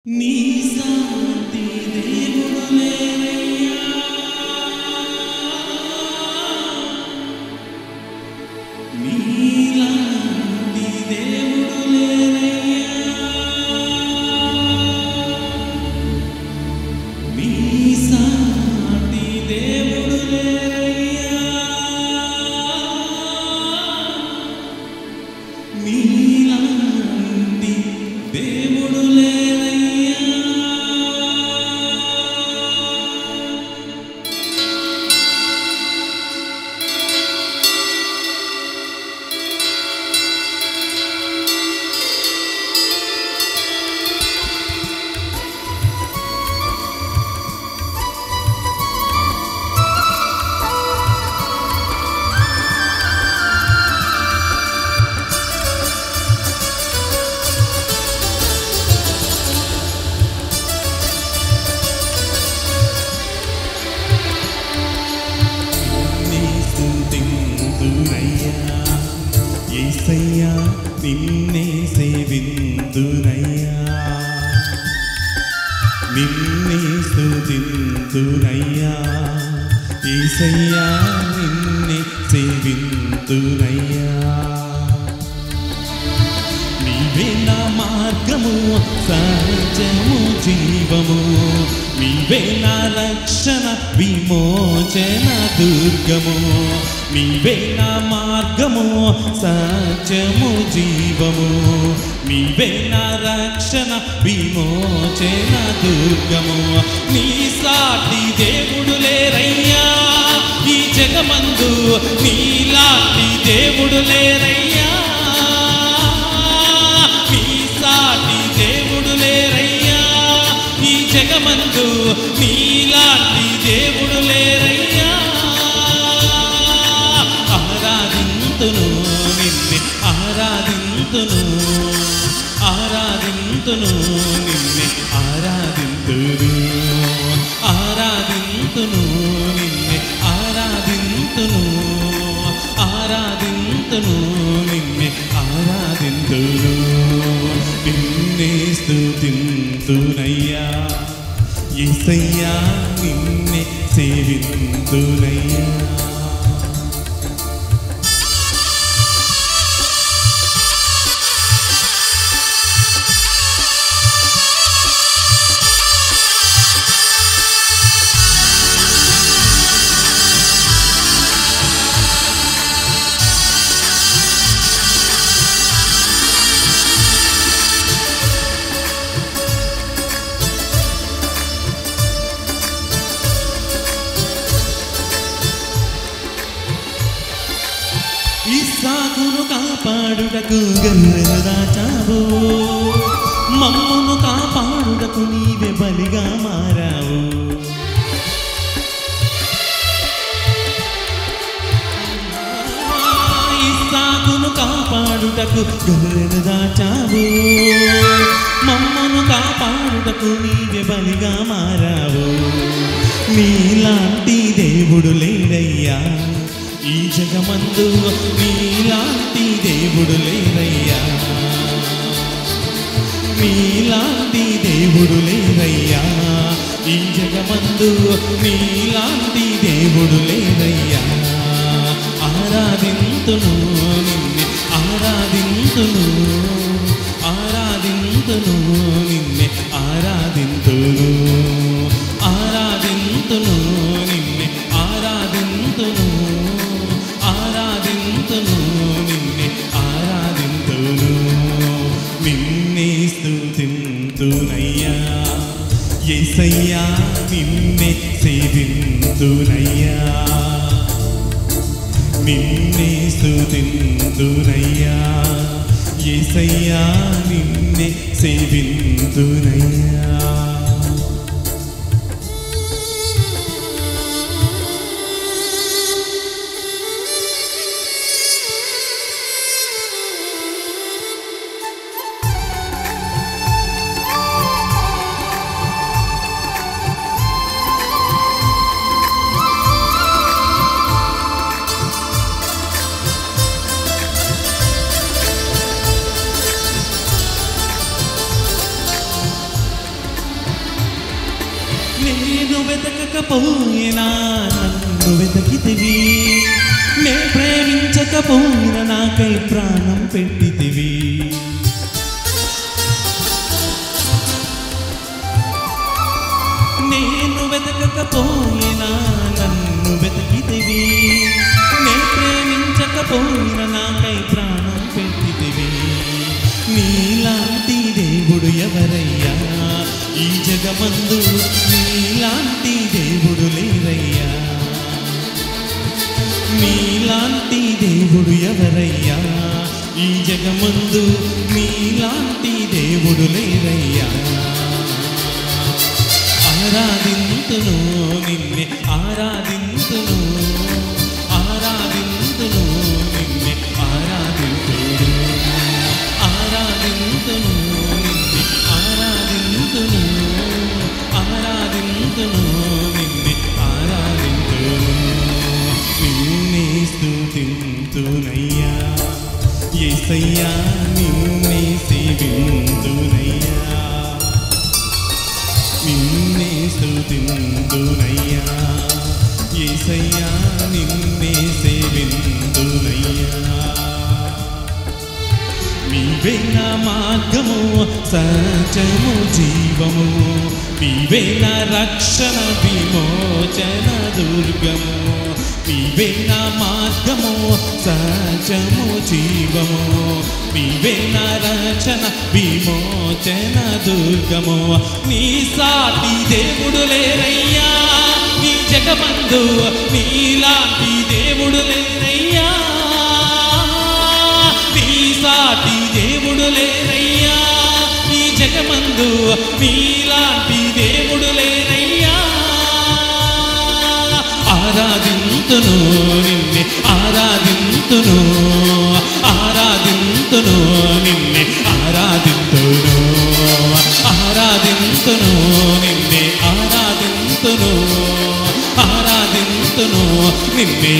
నీ సాటి దేవుడు లేరయ్యా, నీలాంటి దేవుడు లేరయ్యా, నీ సాటి దేవుడు లేరయ్యా, నీలాంటి దేవుడు లేరయ్యా. యేసయ్యా నిన్నే సేవింతునయ్యా, నిన్నే స్తుతింతునయ్యా, యేసయ్యా నిన్నే సేవింతునయ్యా. నీవే నా మార్గము, సత్యము, జీవము, నీవే నా రక్షణ, విమోచన దుర్గము, నీవే నా మార్గము, సత్యము, జీవము, నీవే నా రక్షణ, విమోచన దుర్గము. నీ సాటి దేవుడు లేరయ్యా ఈ జగమందు, నీలాంటి దేవుడు లేరయ్యా, నీ సాటి దేవుడు లేరయ్యా ఈ జగమందు, నీలాంటి దేవుడు లేరయ్యా. ఆరాధింతును నిన్నే, ఆరాధింతును, ఆరాధింతును నిన్నే, ఆరాధింతును, ఆరాధింతును నిన్నే, ఆరాధింతును, ఆరాధింతును నిన్నే, ఆరాధింతును, నిన్నే స్తుతింతునయ్యా, యేసయ్యా నిన్నే సేవింతునయ్యా. ఇస్సాకును కాపాడుటకు గొర్రెను దాచావు, మమ్మును కాపాడుటకు నీవే బలిగా మారావు. ఇస్సాకును కాపాడుటకు గొర్రెను దాచావు, మమ్మును కాపాడుటకు నీవే బలిగా మారావు. నీలాంటి దేవుడు లేడయ్యా ఈ జగమందు, నీలాంటి దేవుడు లేరయ్యా, నీలాంటి దేవుడు లేరయ్యా ఈ జగమందు, నీలాంటి దేవుడు లేరయ్యా. ఆరాధింతును నిన్నే, ఆరాధింతును, ఆరాధింతును నిన్నే, ఆరాధింతును, ఆరాధింతును నిన్నే, ఆరాధింతును, ఆరాధింతును నిన్నే, ఆరాధింతును, నిన్నే స్తుతింతునయ్యా, యేసయ్యా నిన్నే సేవింతునయ్యా, నిన్నే స్తుతింతునయ్యా, యేసయ్యా నిన్నే సేవింతునయ్యా. నేను వెతకకపోయినా నన్ను వెతకితివి, నే ప్రేమించకపోయినా నాకై ప్రాణం పెట్టితివి. నేను వెతకకపోయినా నన్ను వెతకితివి, నే ప్రేమించకపోయినా నాకై ప్రాణం పెట్టితివి. నీలాంటి దేవుడు ఎవరయ్యా ఈ జగమందు, నీలాంటి దేవుడు లేరయ్యా. నీలాంటి దేవుడు ఎవరయ్యా ఈ జగమందు, నీలాంటి దేవుడు లేరయ్యా. ఆరాధింతును నిన్నే ఆరాధింతును, ఆరాధింతును నిన్నే ఆరాధింతును, ఆరాధింతును నిన్నే ఆరాధింతును, ఆరాధింతును నిన్నే ఆరాధింతును. నిన్నే స్తుతింతునయ్యా యేసయ్యా, నిన్నే సేవింతునయ్యా, నిన్నే స్తుతింతునయ్యా యేసయ్యా, నిన్నే సేవింతునయ్యా. నీవే నా మార్గము సత్యము జీవము, నీవే నా రక్షణ విమోచన దుర్గము. నీవే నా మార్గము సత్యము జీవము, నీవే నా రక్షణ విమోచన దుర్గము. నీ సాటి దేవుడు లేరయ్యా ఈ జగమందు, నీలాంటి దేవుడు లేరయ్యా. నీ సాటి దేవుడు లేరయ్యా ఈ జగమందు, నీలాంటి దేవుడు లేరయ్యా. ఆరాధింతును నిన్నే ఆరాధింతును, ఆరాధింతును నిన్నే ఆరాధింతును, ఆరాధింతును నిన్నే ఆరాధింతును, ఆరాధింతును నిన్నే